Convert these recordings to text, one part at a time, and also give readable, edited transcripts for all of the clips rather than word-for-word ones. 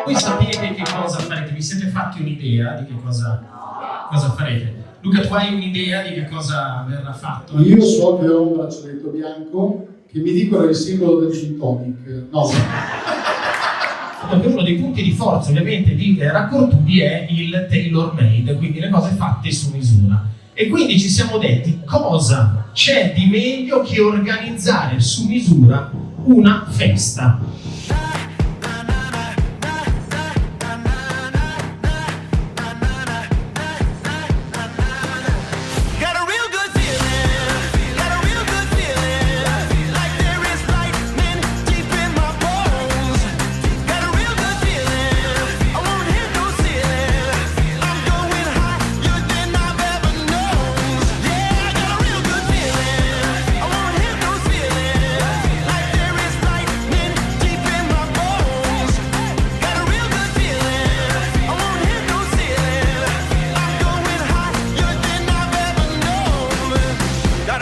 Voi sapete che cosa farete? Vi siete fatti un'idea di che cosa farete? Luca, tu hai un'idea di che cosa verrà fatto? Io so che ho un braccialetto bianco che mi dicono il simbolo del gin tonic. No. Uno dei punti di forza ovviamente di Raccortubi è il tailor made, quindi le cose fatte su misura. E quindi ci siamo detti cosa c'è di meglio che organizzare su misura una festa.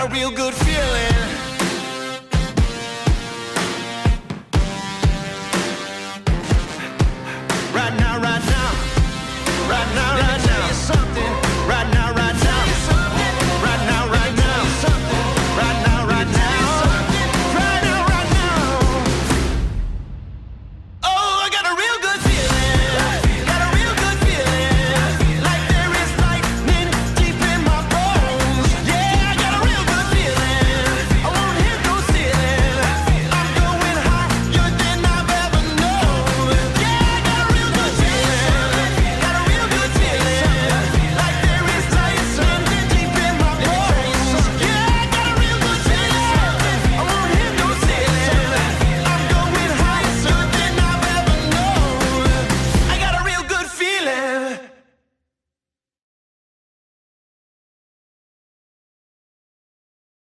Real good feeling. Right now.